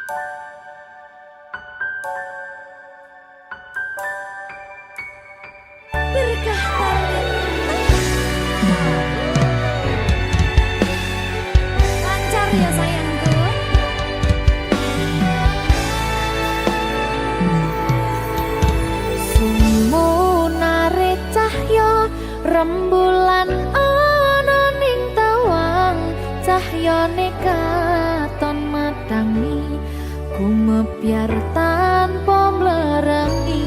Berkah lancar ya sayangku. Sumunare cahya rembulan ana ning tawang, cahyane katon madangi gumebyar tanpa mlerengi.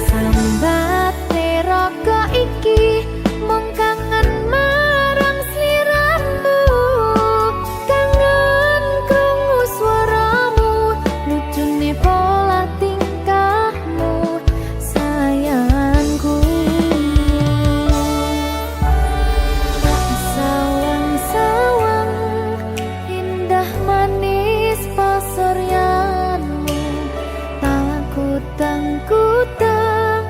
Sambate raga iki mung kangen marang sliramu, kangen krungu swaramu, lucune pola tingkahmu sayangku. Tak sawang-sawang indah manis pasuryanmu, tak kutang-kutang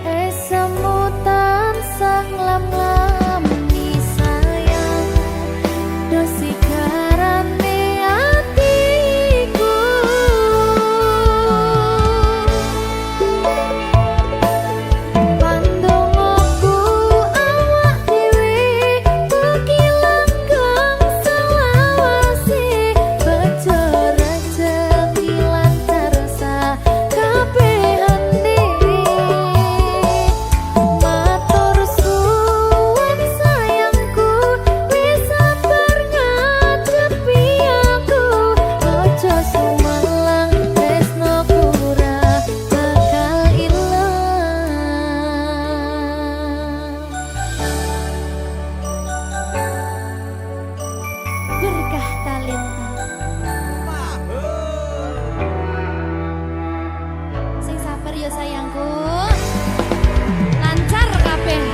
esamu tansah nglam-nglami sayang, dosi garane atiku. Pandongoku awak dhewe mugi langgeng selawase, bejo rejeki lancar sakabehane. Matur suwun sayangku, wis sabar ngadepi aku, ojo sumelang tresnoku ora bakal ilang. Berkah talenta sing sabar ya sayangku, lancar kabeh.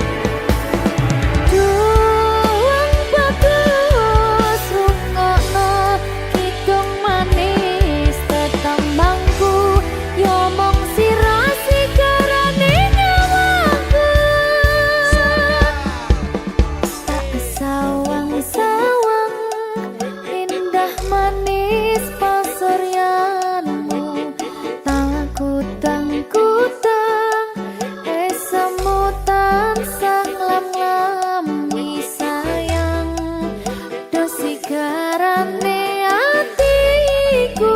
Duwang bagus rungokno kidung manis tetembangku, yo mong sira sigarane nyawaku. Tak sawang-sawang indah manis pasuryanmu, tak kutang-kutang esamu tansah nglam-nglami sayang, dosi garane atiku.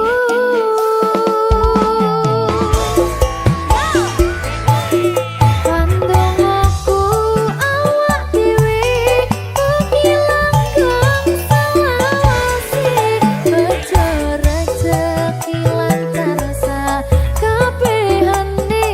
Pandongoku awak dhewe mugi langgeng selawase, bejo rejeki lancar sakabehane.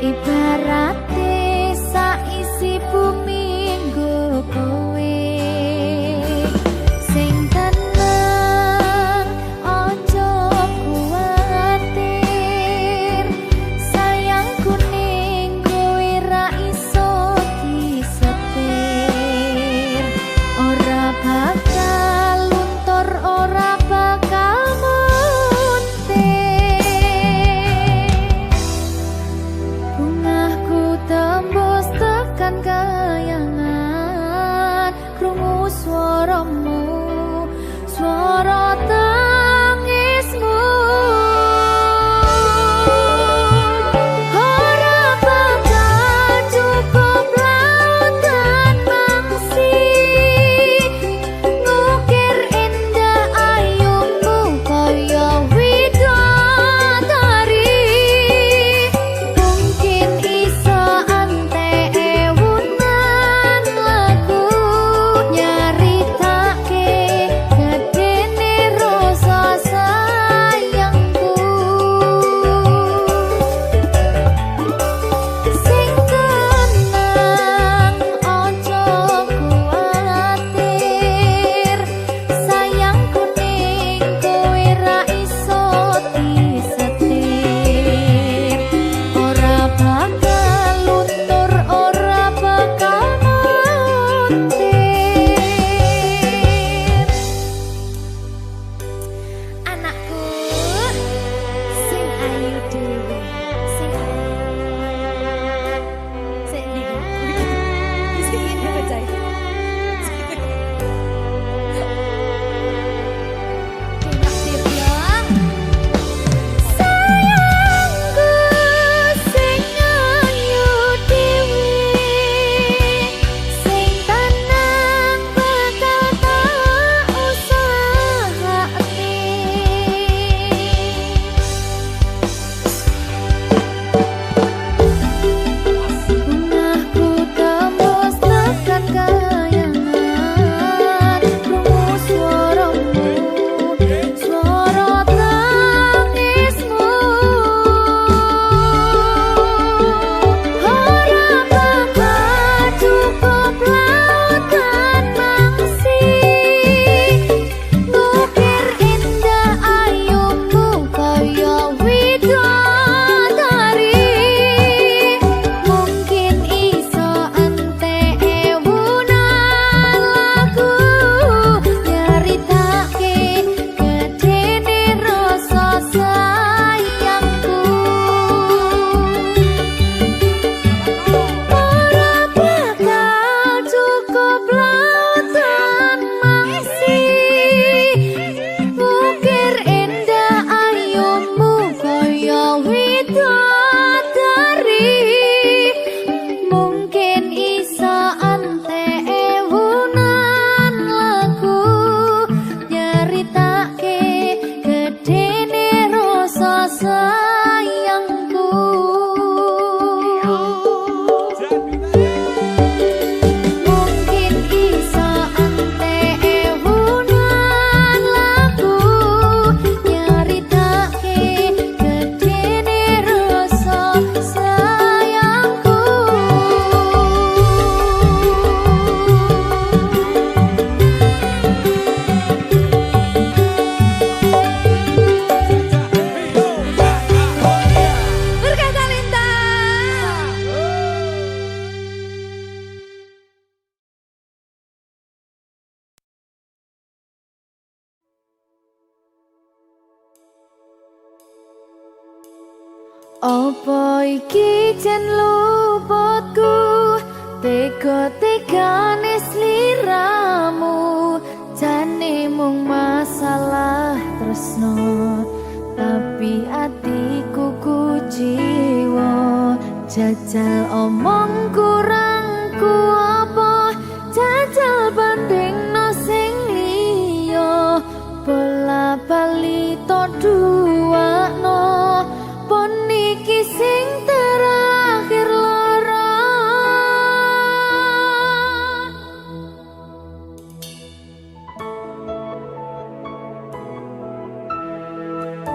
Ibarate saisi bumi nggo kowe sing tenang ojo kuwatir sayangku ning kowe ra iso disetir ora bakal luntur ora bakal bungahku tembus tekan kayangan krungu swaramu swara tangismu ora bakal cukup lautan mangsi ngukir indah ayumu kaya widodari mungkin iso ante ewunan lagu nyaritake gedene rasa sayangku sing tenang ojo kuwatir sayangku ning kowe ra iso disetir ora bakal luntur ora bakal muntir anakku sing ayu dhewe sing ndi sing ini bacai Naktir ya sayangku sing ayu dhewe sing tenang bakal tak usahake bungahku tembus tekan kayangan krungu swaramu swara tangismu ora bakal cukup lautan mangsi ngukir indah ayumu kaya widodari mungkin iso ante ewunan lagu nyaritake gedene rasa sayangku ora bakal cukup lautan mangsi ngukir indah ayumu kaya widodari mungkin iso ante ewunan lagu nyaritake gedene rasa sayangku mungkin iso ante ewunan lagu nyaritake gedene rasa sayangku Berkata Lintang Apa iki jen luputku tega-tegane sliramu jane mung masalah tresno tapi atiku kuciwa jajal omong kurangku apa jajal bandingno sing liya bola bali to duakno pon iki sing terakhir lara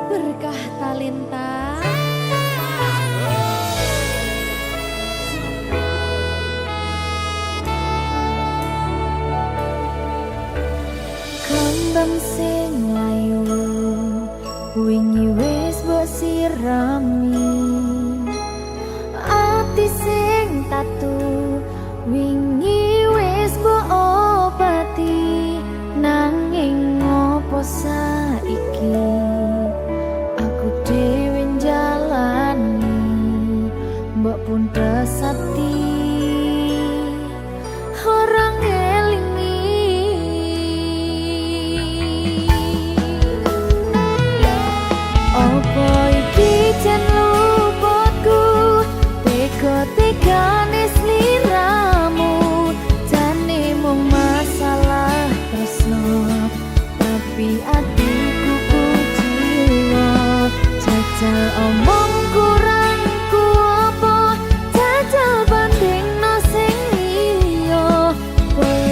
berkah talenta ati sing tatu wingi wis mbok obati nanging ngopo saiki aku dhewe njalani mbok pun desati orang elingi opo iki jan luputku tega-tegane sliramu jane mung masalah tresno tapi atiku kuciwa jajal omong kurangku apa jajal banding no sing liya kowe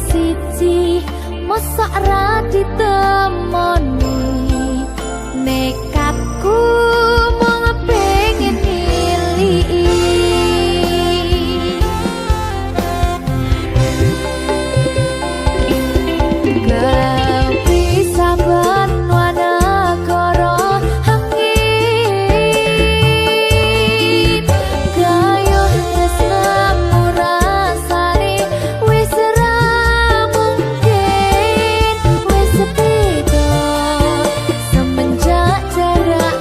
siji mosok ra ditemoni nekatku mung pengen milih kepisahan wanagara angin gayuh tresnamu rasane wis ra mungkin wis beda semenjak jarak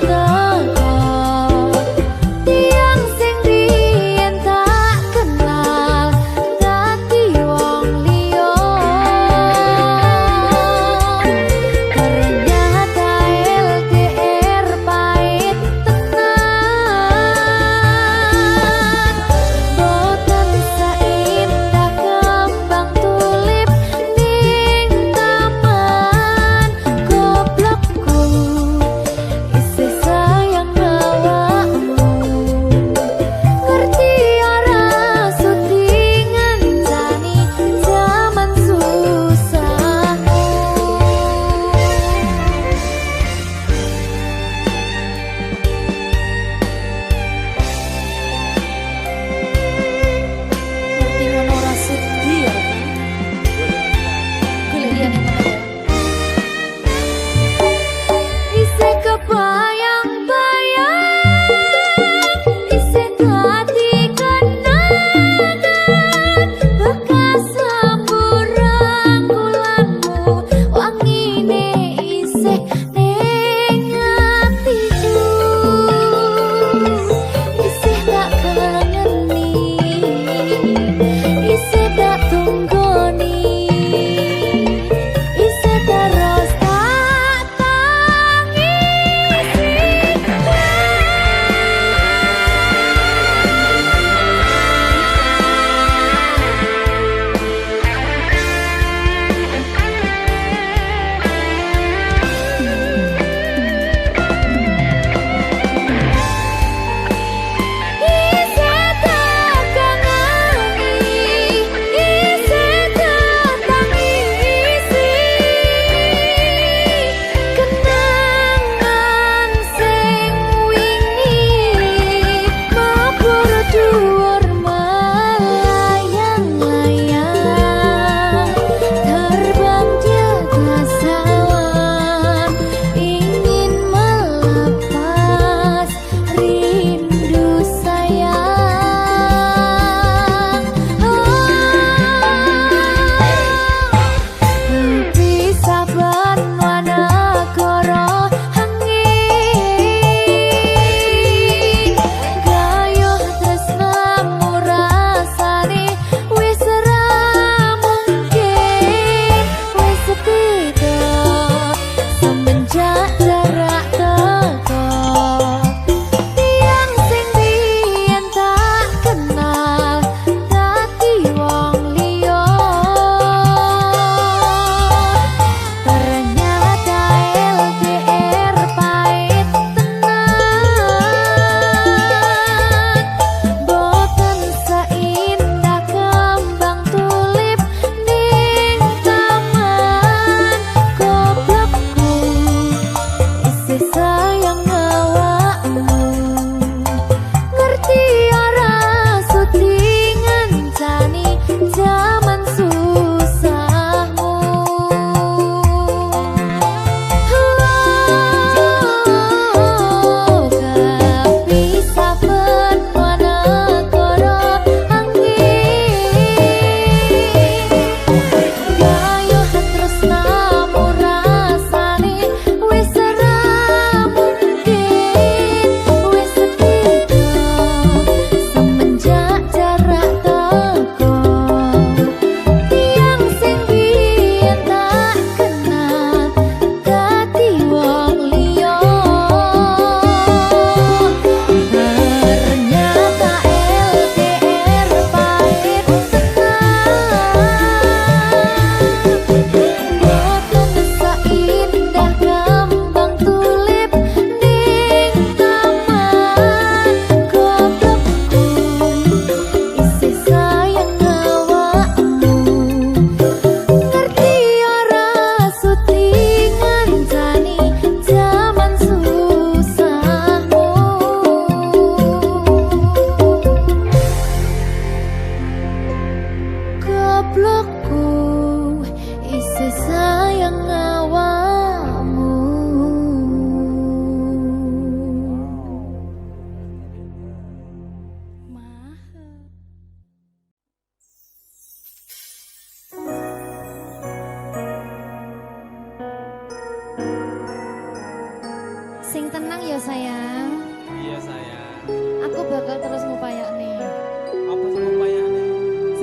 tenang ya sayang. Iya sayang. Aku bakal terus ngupayakne. Apa sih upayane?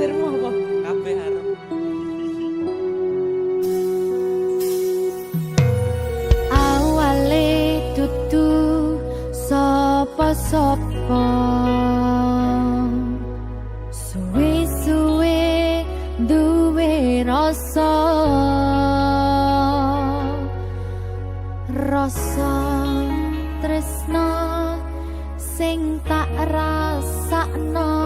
Sirmu apa? Kabeh arep. Awale dudu sapa-sapa. Suwe-suwe duwe rasa. Rasa tresna sing tak rasakno.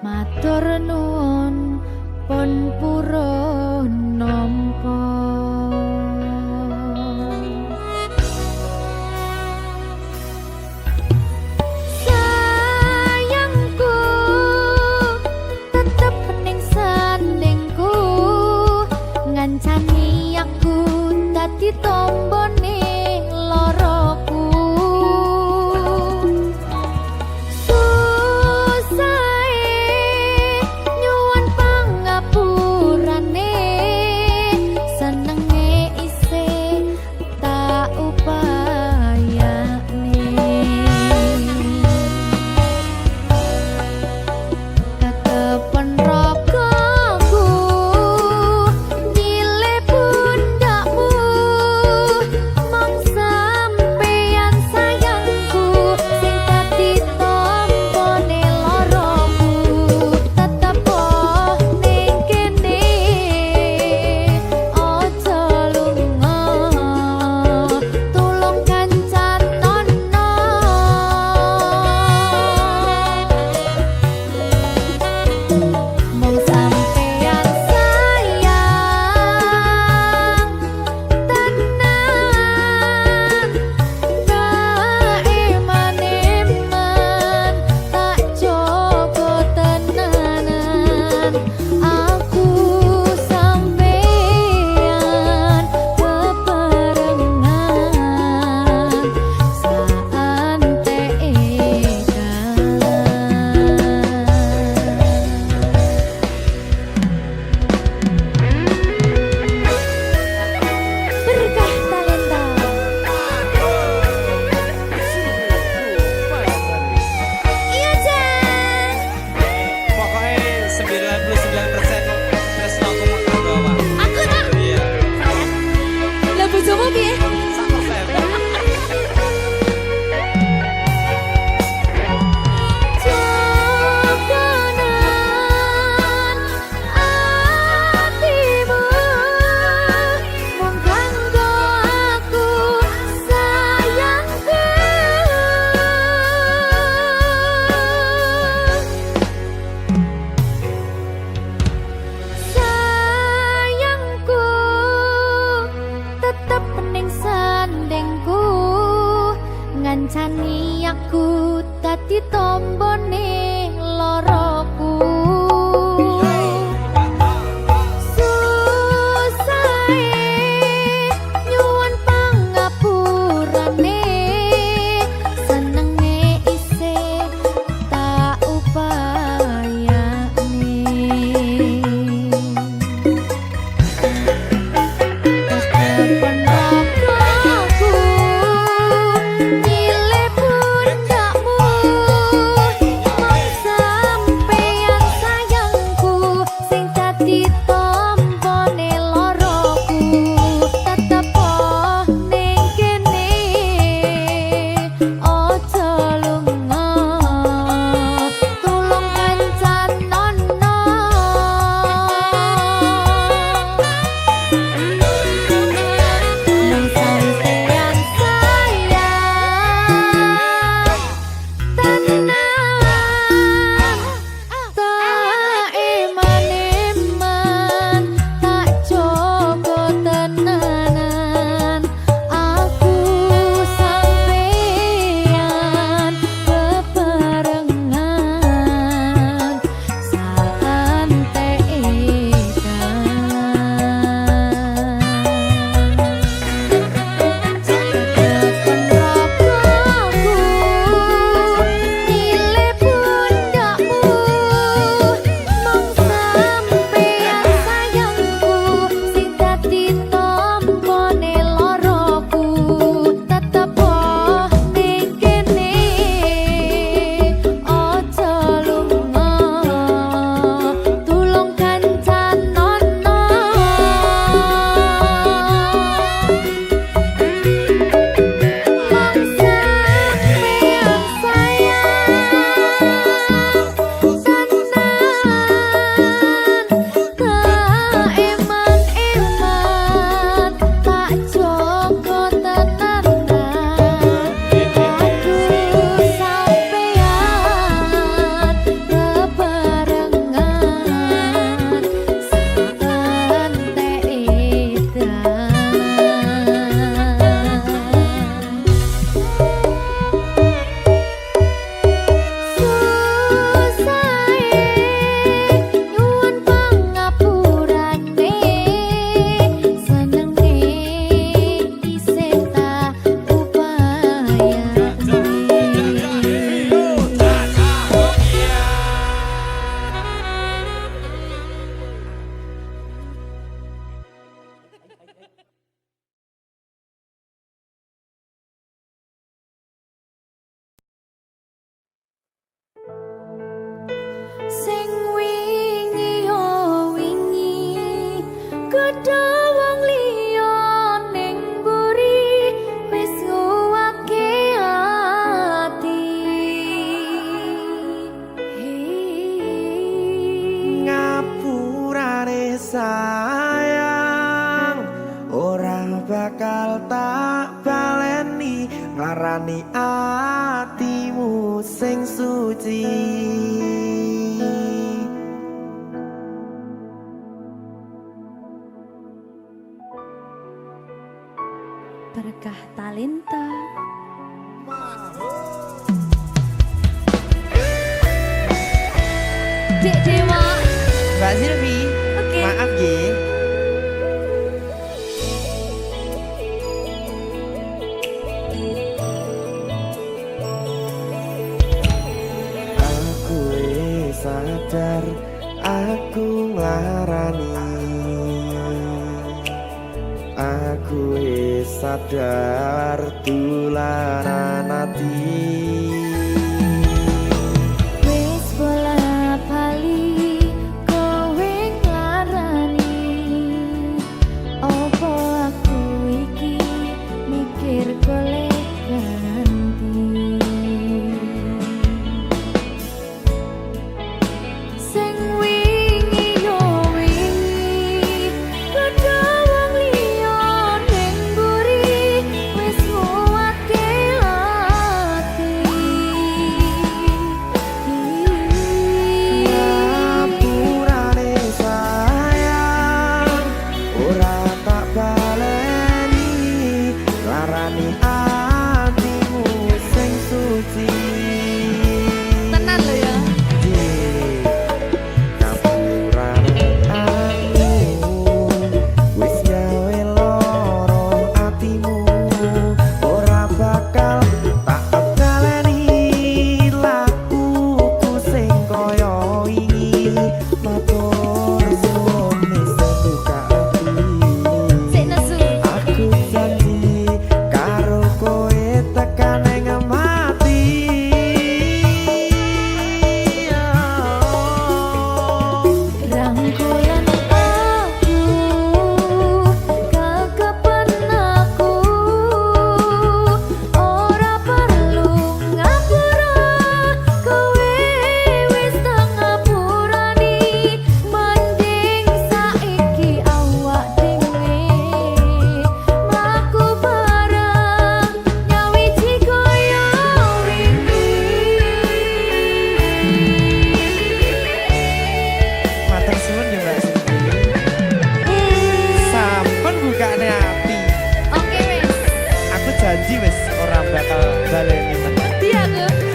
Matur nuwun pun purun nampa. Sayangku tetep ning sandingku, ngancani aku dadi tombone loroku. Susahe Kudu wong liya ning mburi wis nguwake ati. Ngapurane sayang ora bakal tak baleni ngarani atimu sing suci. Berkah talenta. Dek Dewa. Mbak Silvi, Oke. maaf nggih. Aku wis sadar aku nglarani. Aku wis sadar dolanan ati. Wis bola bali kowe nglarani. Opo aku iki mikir golek ganti. Sing wingi yo wingi kudu wong liya ning mburi wis nguwake ati. Ngapurane sayang ora tak baleni larani atimu sing suci. Tenan lho ya. Ngapurane aku wis gawe loro atimu ora bakal tak baleni lakuku sing kaya wingi matur suwun wis buka ati. Sik nesu. Aku janji karo kowe tekan ing mati. Rangkulan aku kakapan aku ora perlu ngapura kowe wis tak ngapurani mending saiki awak dhewe mlaku bareng nyawiji koyo wingi. Matur suwun ya Mbak Silvi. Sampun bukane ati. Oke wis. Aku janji wis ora bakal baleni meneh. Iya aku.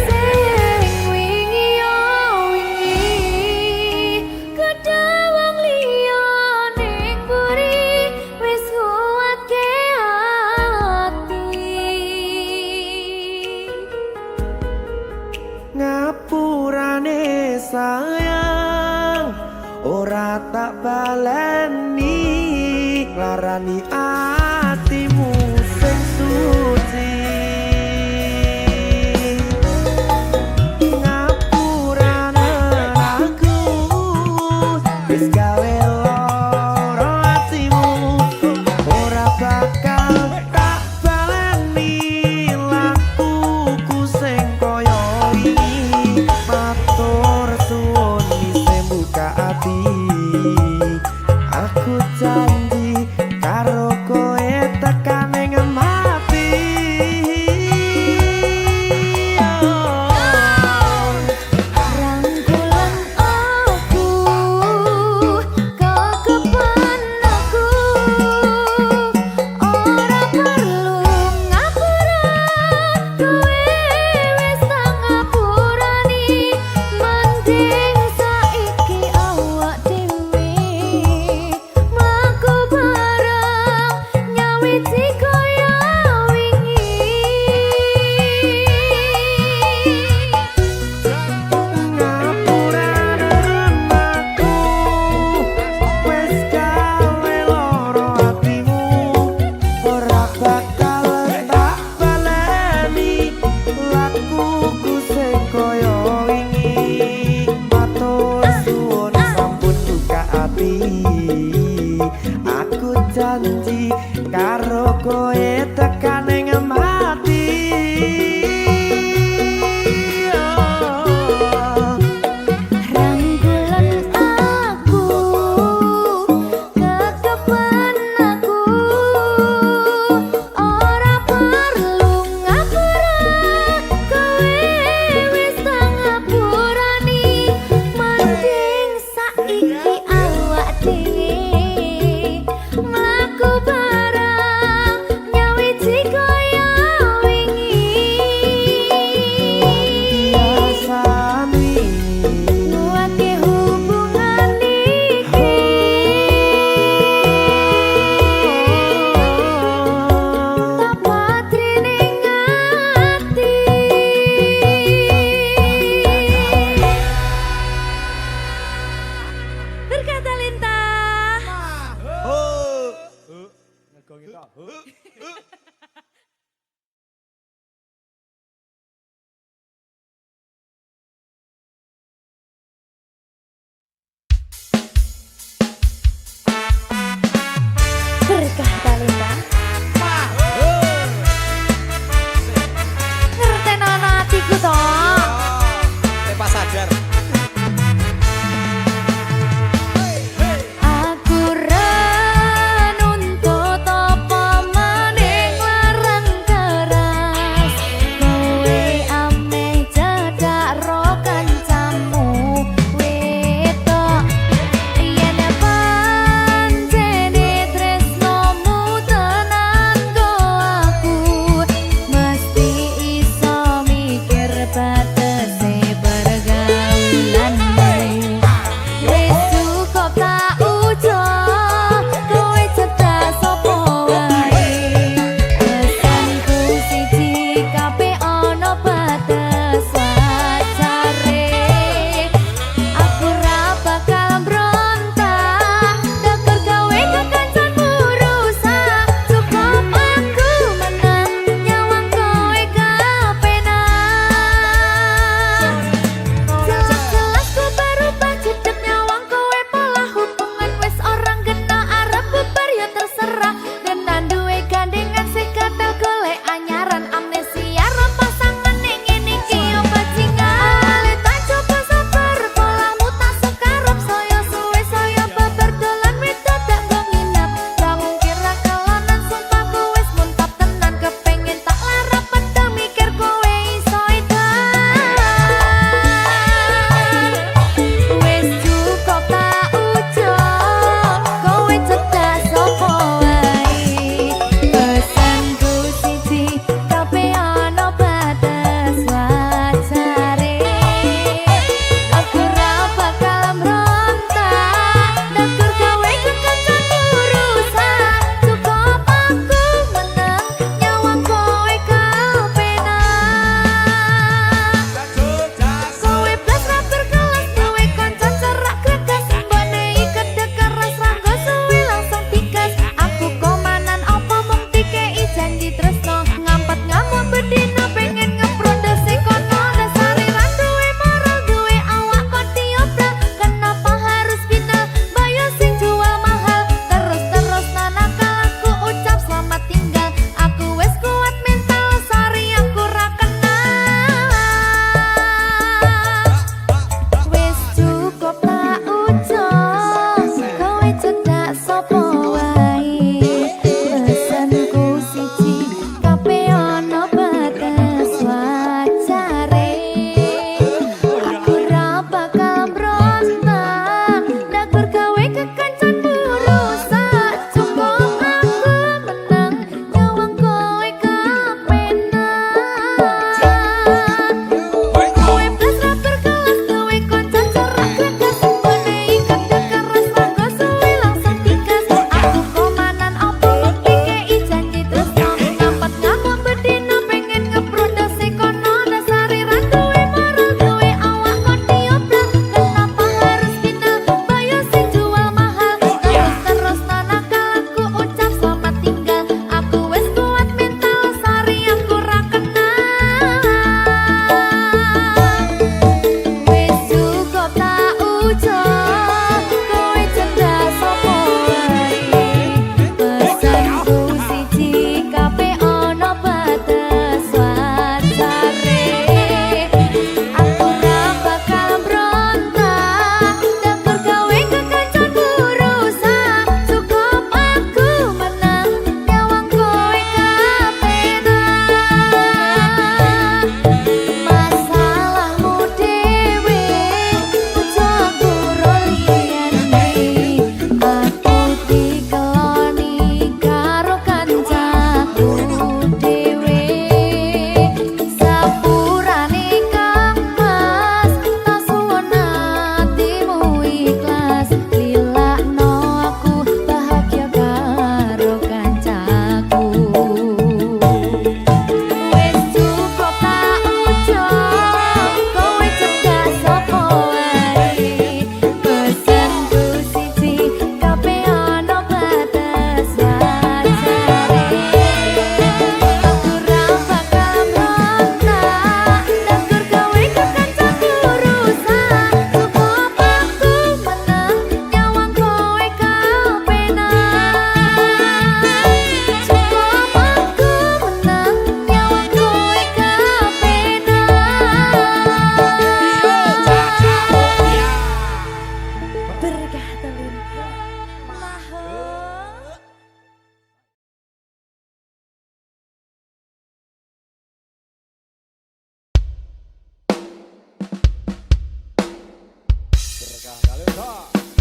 Sing wingi yo wingi kudu wong liya ning mburi wis nguwake ati. Ngapurane sayang ora tak baleni larani atimu sing suci. Ngapurane aku wis gawe loro atimu ora bakal tak baleni lakuku sing kaya wingi matur suwun wis buka ati. Aku janji karo kowe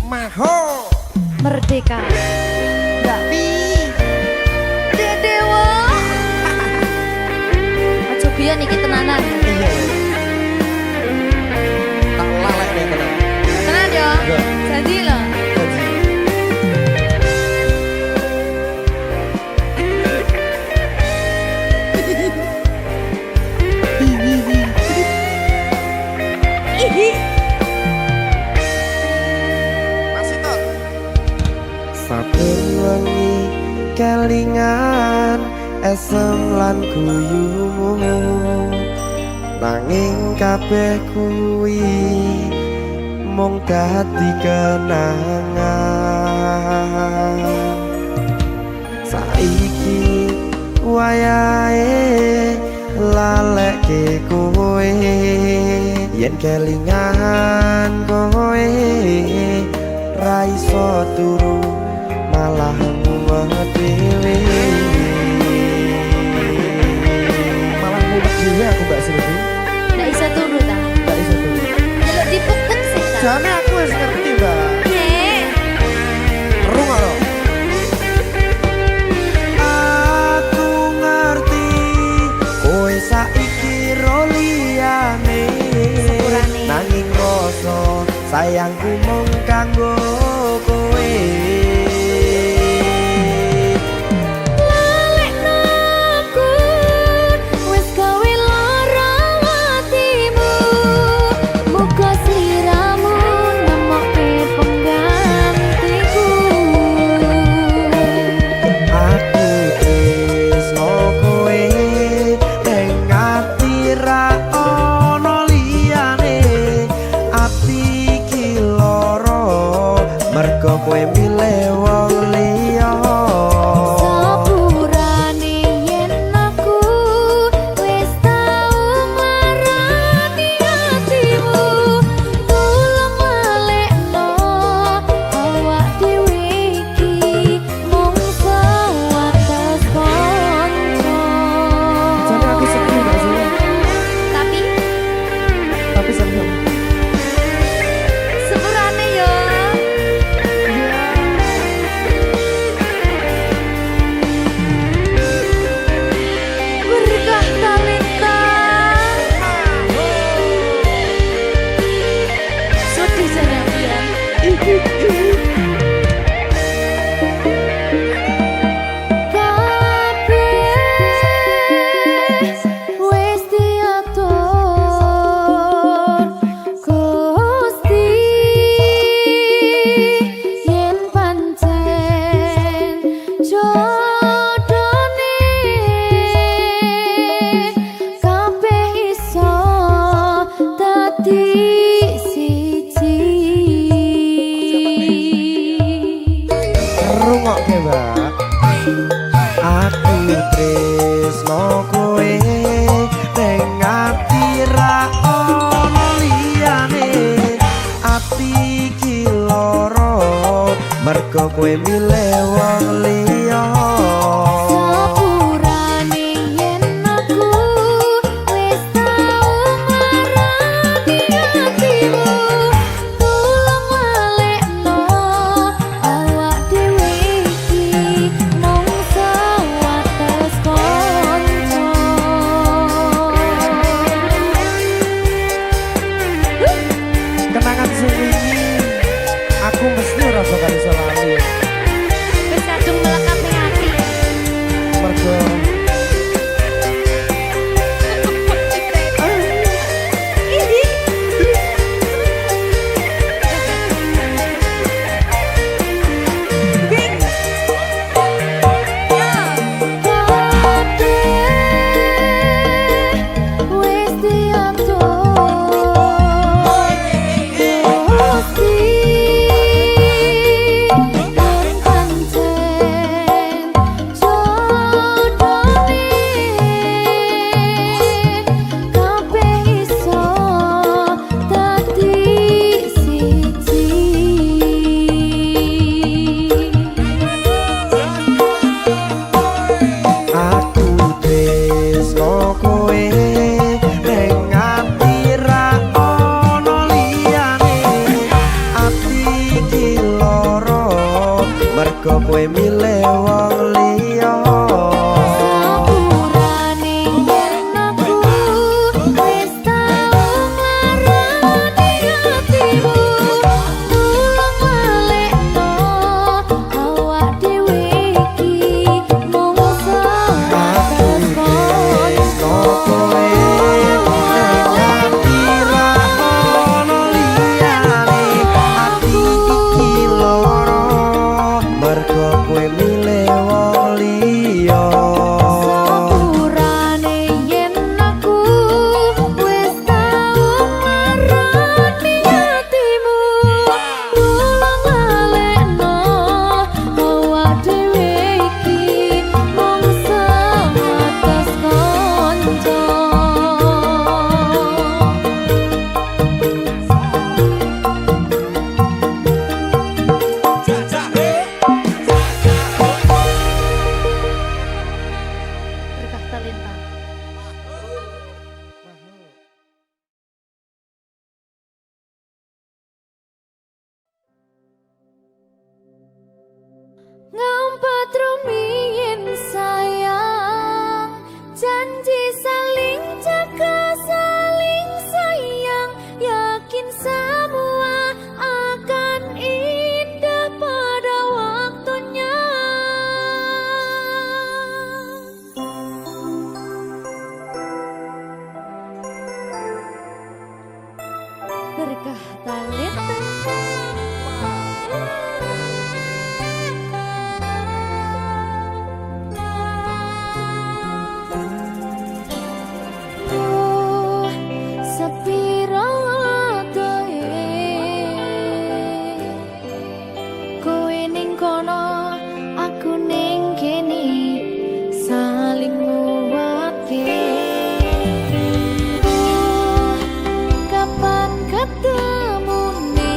Maho. Merdeka. Mbak Pi. Dedewo. Aja biyen iki tenanan. Iya. Tak lalek deh tenan. Tenan yo. Iya. Janji lho. Masih tot. Saben wengi kelingan esem lan guyumu, nanging kabeh kuwi mung dadi kenangan. Saiki wayahe lalekke kowe, yen kelingan kowe ra iso turu malah mumet dhewe. Malah mumet dhewe aku Mbak Silvi. Ndak iso turu ta. Nggak iso turu. Delok dipukuk sih ta. Jane aku wis ngerti Mbak. Nek. Runga lho. Aku ngerti kowe saiki ro liyane, Sepurane. nanging rasa sayangku mung kanggo kowe. Lalekno aku wis gawe lara atimu. Muga sliramu nemokke penggantiku. Aku tresno kowe ning ati ra ono liyane. Ati iki lara mergo kowe milih wong liya. Sepurane yen aku wis tau marani atimu. Tulung lalekno awak dhewe iki mung sewates kanca. Jane aku sedih Mbak sih, Tapi tapi seneng. sepurane yo. Berkah talenta. Sedih jane aku ya. Kabeh wis diatur Gusti, yen pancen jodone kabeh iso dadi siji. Rungokke Mbak. Aku tresno kowe ning ati ra ono liyane. Ati iki lara mergo kowe milih wong liya. Sepurane yen aku wis tau marani atimu. Tulung lalekno awak dhewe iki mung sewates kanca. Kenangan sing wingi aku mesti ora bakal iso lali. Wis kadung melekat ning ati. kowe milih wong liya. Sepurane yen aku wis tau ngarani atimu, tulung balekno awak dhewe iki mung sebatas kanca. Kowe ngerti ra ono liyane, ati iki loro mergo kowe milih wong liya. Sepurane yen aku wis tau ngarani atimu, tulung balekno awak dhewe iki mung sebatas kanca. Berkah talenta. Ngampat rumiyin sayang, janji saling jaga saling sayang, yakin semua akan indah pada waktunya. Berkah talenta. Oh, sepiro wae kowe ning kono, aku ning kene, saling nguatke. Oh, kapan ketemune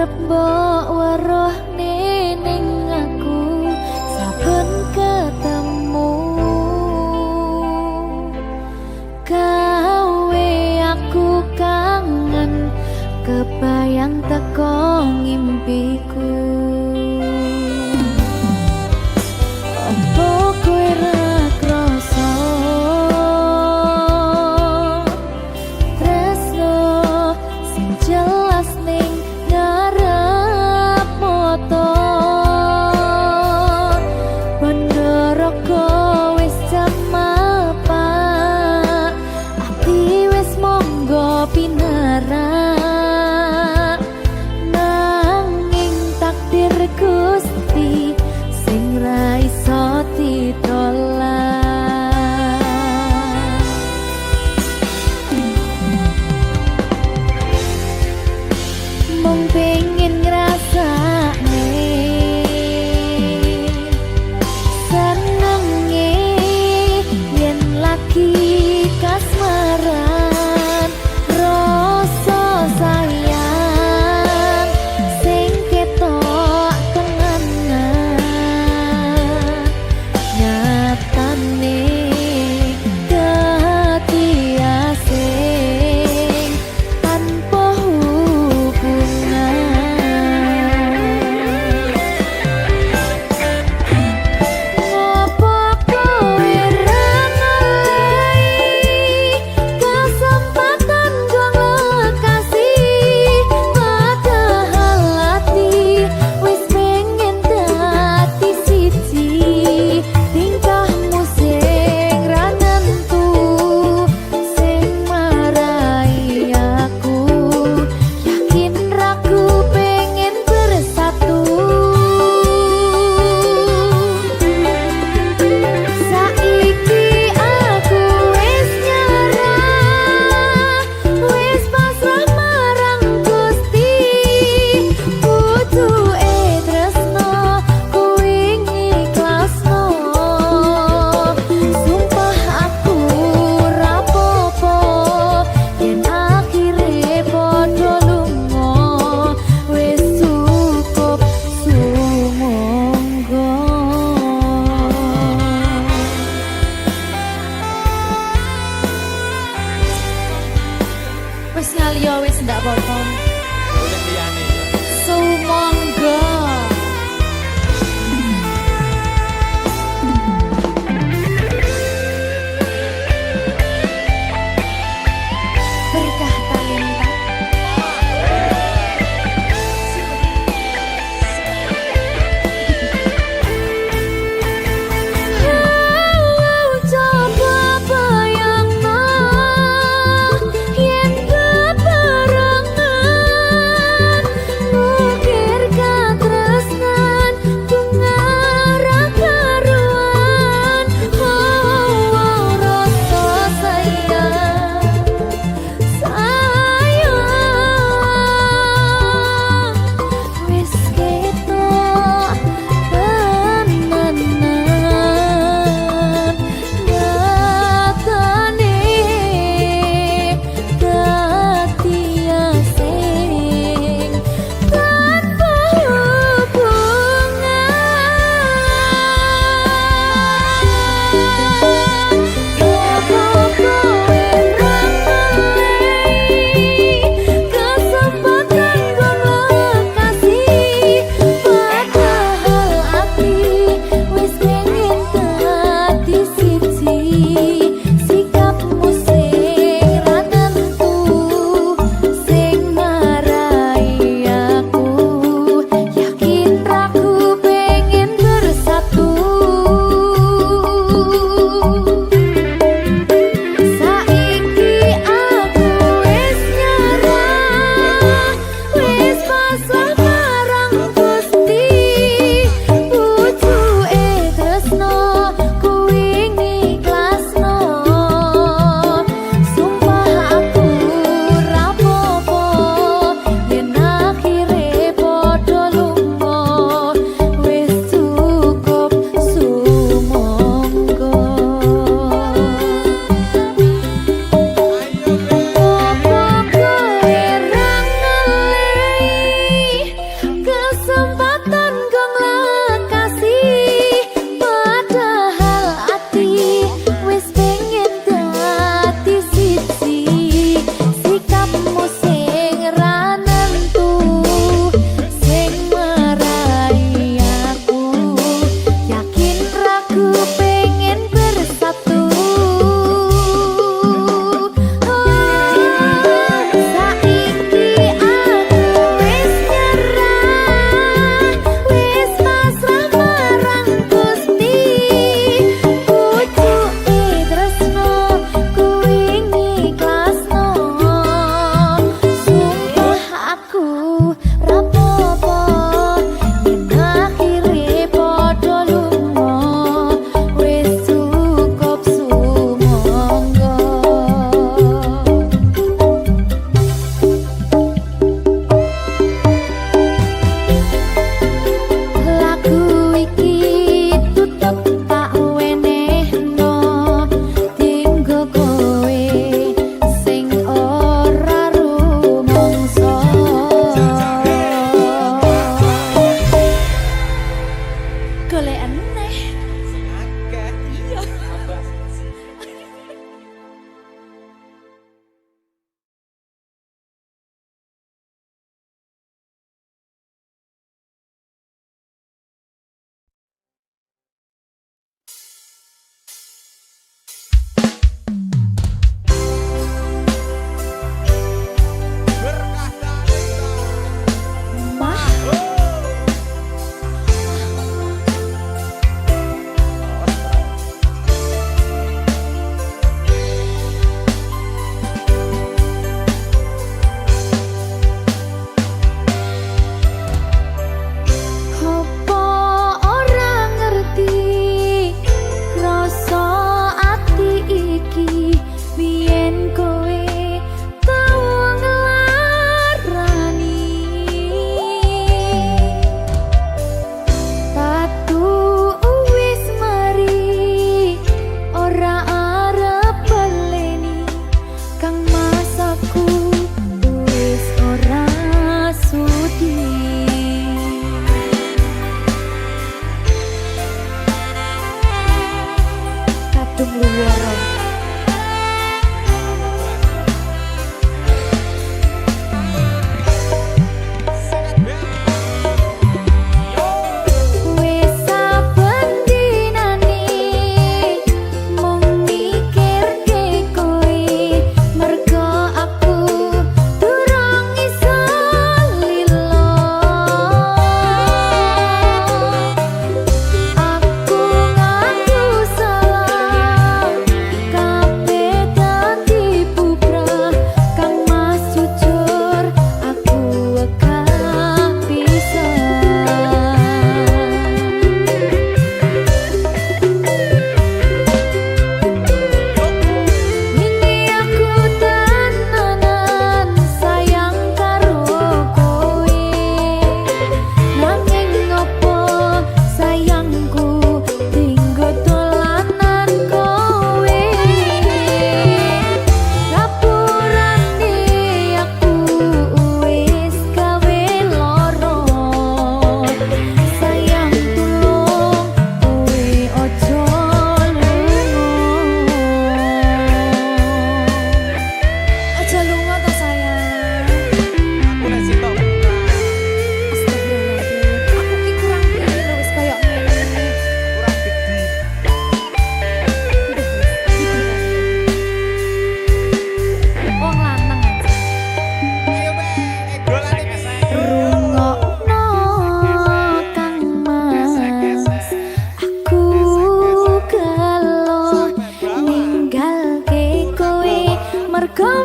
arep mbok weruh ning aku saben ketemu gawe aku kangen kebayang teko ngimpiku. Apa kowe ra krasa tresno sing jelas ning ngarep motor Bandaraka wis cemapak ati wis monggo pinarak nanging takdir Gusti sing ra iso ditolak. Mung pengen ngrasakne senenge yen lagi kasmaran rasa sayang sing ketok kenangan nyatane dadi asing tanpa hubungan. Ngopo kowe ra ngalih kesempatan kang kasih padahal hati wis pengen dadi siji tingkahmu sing ra nentu sing marai aku yakin ragu pengen bersatu. Saiki aku wis nyerah wis pasrah marang Gusti pucuke tresno kuwi ngikhlasno sumpah aku ra apa-apa yen akhire padha lunga wis cukup sumangga. Wis ngaliyo wis ndak apa-apa. Boleh liyane ya. Sumangga. Berkah talenta. Coba bayangno yen bebarengan ngukir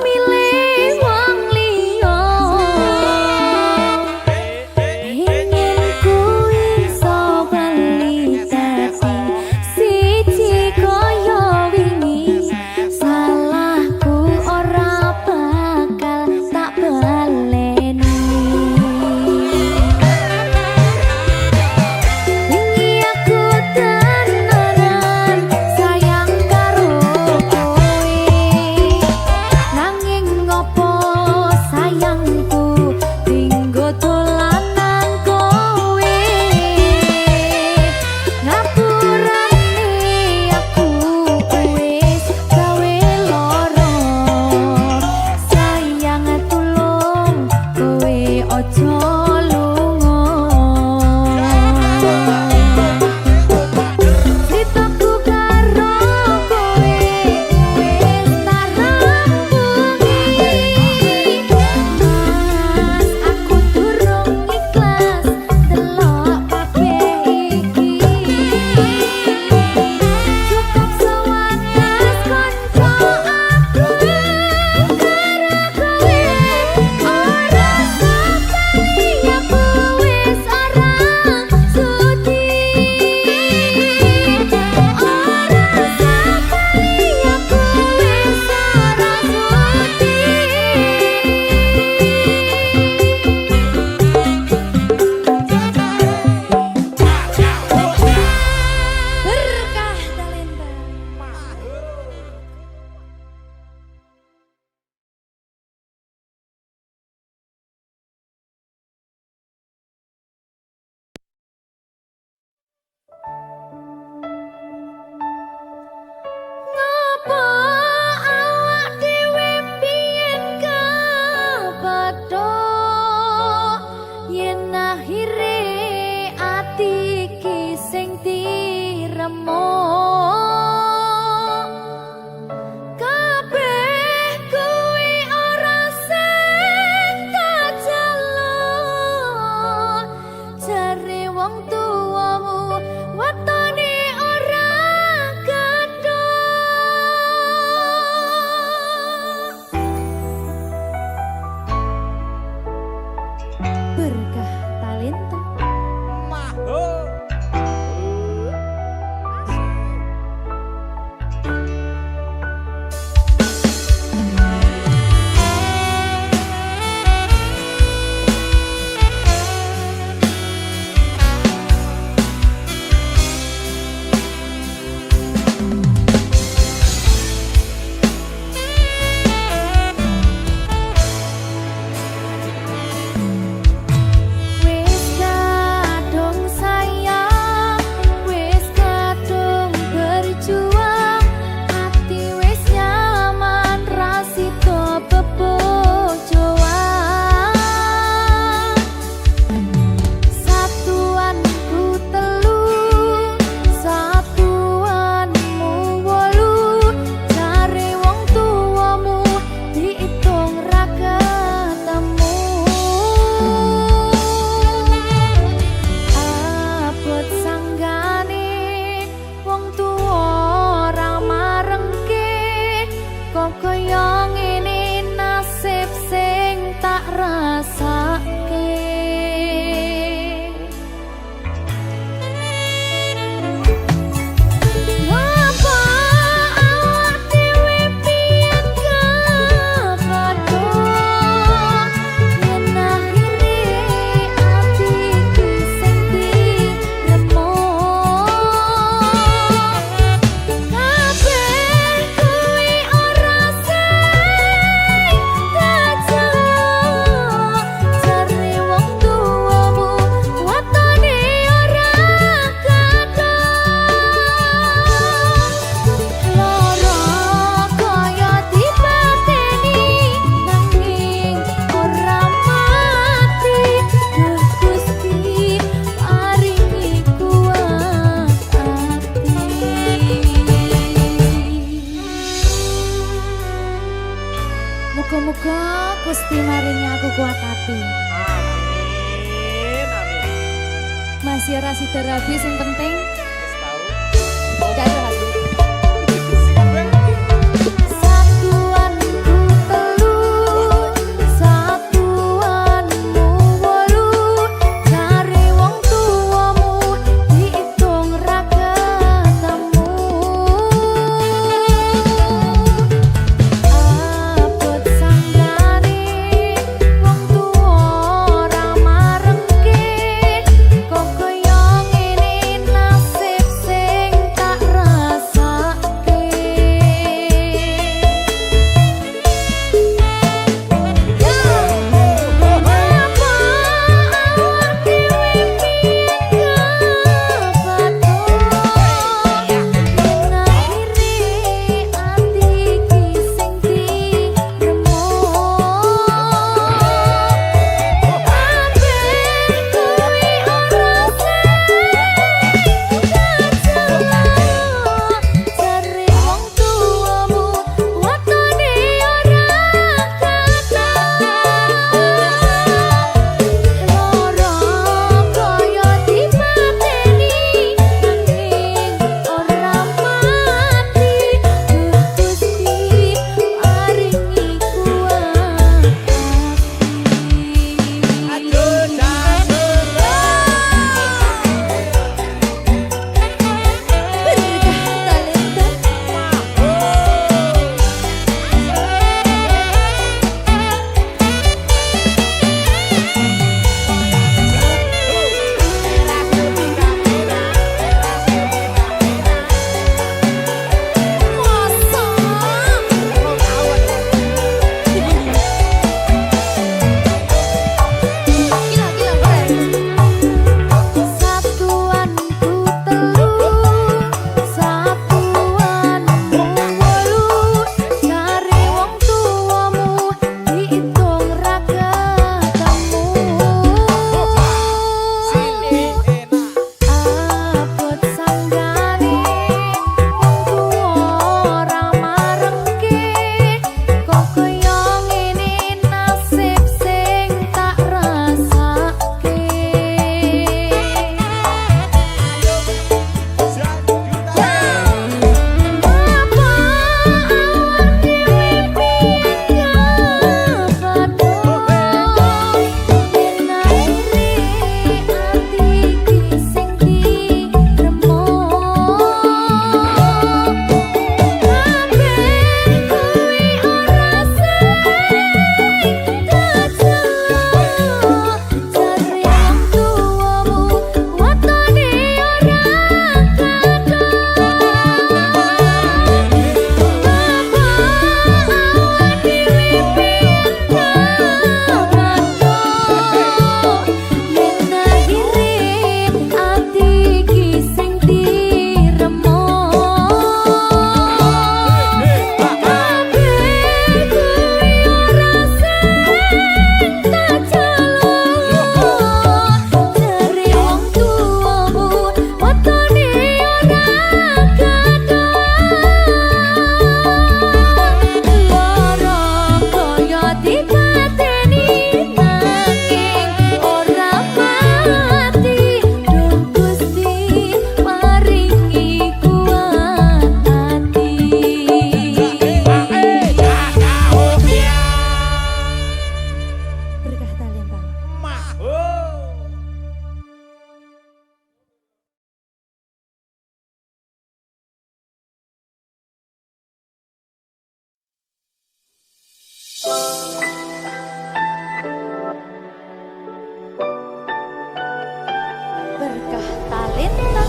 milih wong liya ingin kuwi iso bali dadi siji kaya wingi salahku ora bakal tak baleni wingi aku tenanan sayang karo kowe nanging ngopo sayangku dinggo dolanan kowe ngapurane aku wis gawe lara sayang tulung kowe ojo Ceritaku karo kowe wis tak rampungi Mas aku durung ikhlas delok kabeh iki Cukup sewadas kanca aku karo kowe ora sabali aku wis ora sudi ora sabali aku wis ora sudi berkah talenta Ngapa awak dhewe mbiyen kepathok yen akhire ati iki sing diremuk kabeh kuwi ora sing tak jaluk jare wong tuwamu watone ora kedok berkah talenta wis kadung sayang wis kadung berjuang hati wis nyaman rasito bebojoan satuanku telu satuanmu wolu jare wong tuwamu diitung ra ketemu abot sanggane wong tuwa ora marengke kok kaya ngene nasib sing tak rasake Ngapa awak dhewe mbiyen kepathok yen akhire ati iki sing diremuk kabeh kuwi ora sing tak jaluk jare wong tuwamu watone ora kedok lara kaya dipateni nanging ora mati Duh Gusti paringi kuat ati Muga-muga Gusti maringi aku kuat hati Amin, amin. masih ora sida rabi sing penting Wis tau. gak ada hati satuanku Berkah talenta.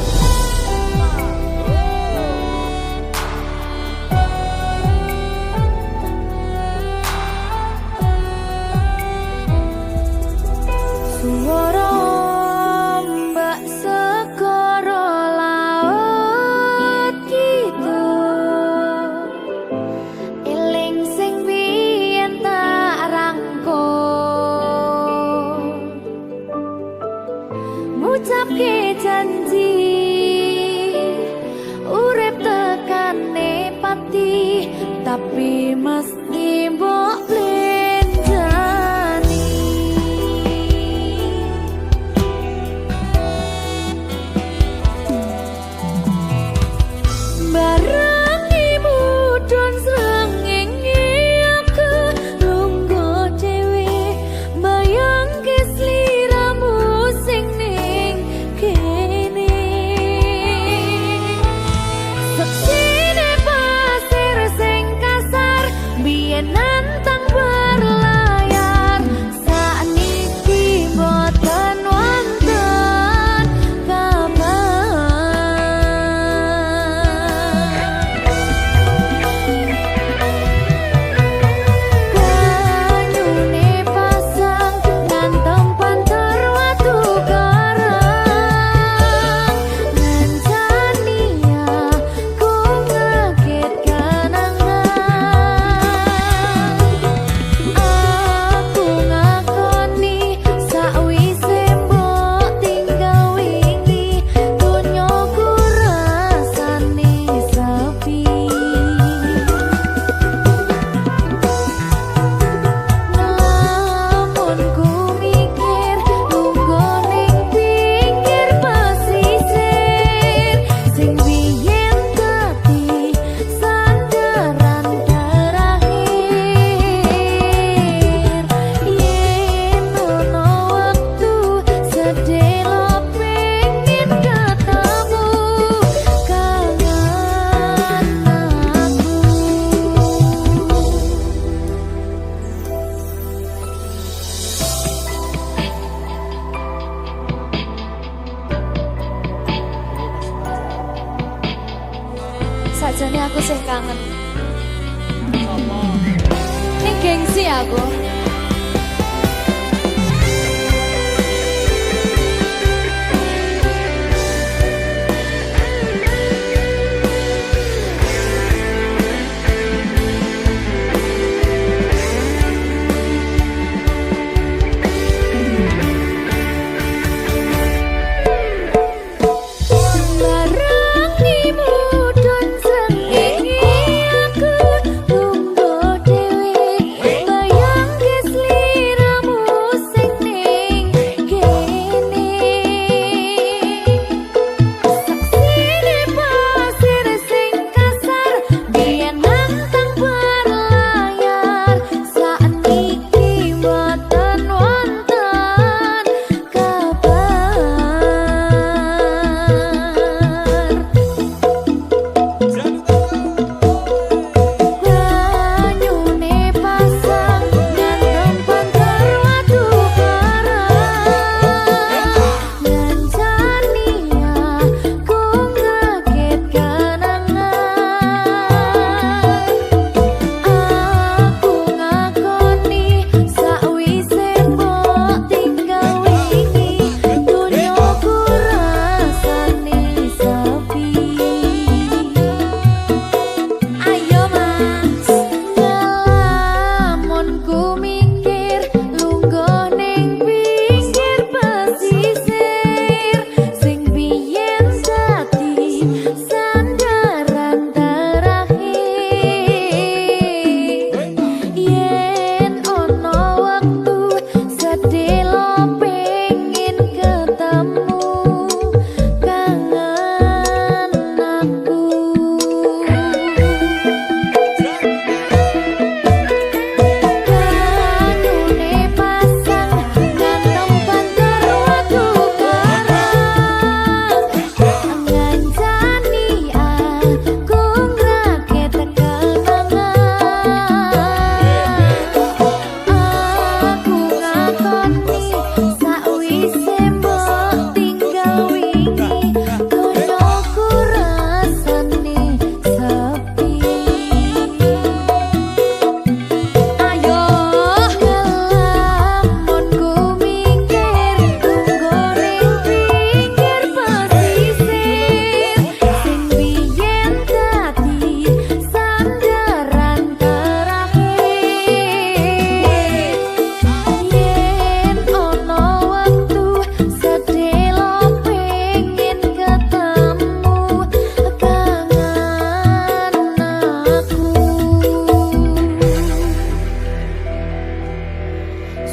Suara ombak segara laut gitu, eling sing biyen tak rangkul, ngucapke janji urip tekane pati, tapi mesti mbok lenjani. Barang ibu don srengenge aku lungguh dhewe, bayangke sliramu sing ning kene. Seksine pasir sing kasar, biyen nantang berlayar, sakniki boten wonten kabar. Banyune pasang ngantem panter watu karang, ngancani aku ngaget kanangan. Aku ngakoni sakwise mbok tinggal wingi, donyaku rasane sepi. Lamun ku mikir lungguh ning pinggir pesisir, sing biyen dadi sandaran terakhir. Yen ono wektu sedelo pengen ketemu kangen aku. Sajane aku sih kangen. Ning gengsi aku. Barang ibu don srengenge aku lungguh dhewe, bayangke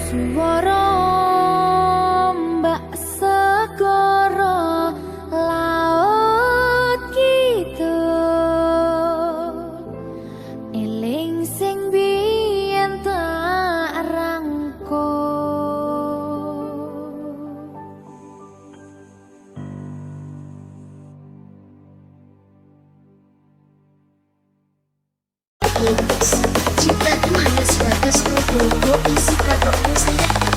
Suara mbak segara laut gitu eling sing biyen tak rangkul. Cinta itu hanya sebatas produk isi produknya saja.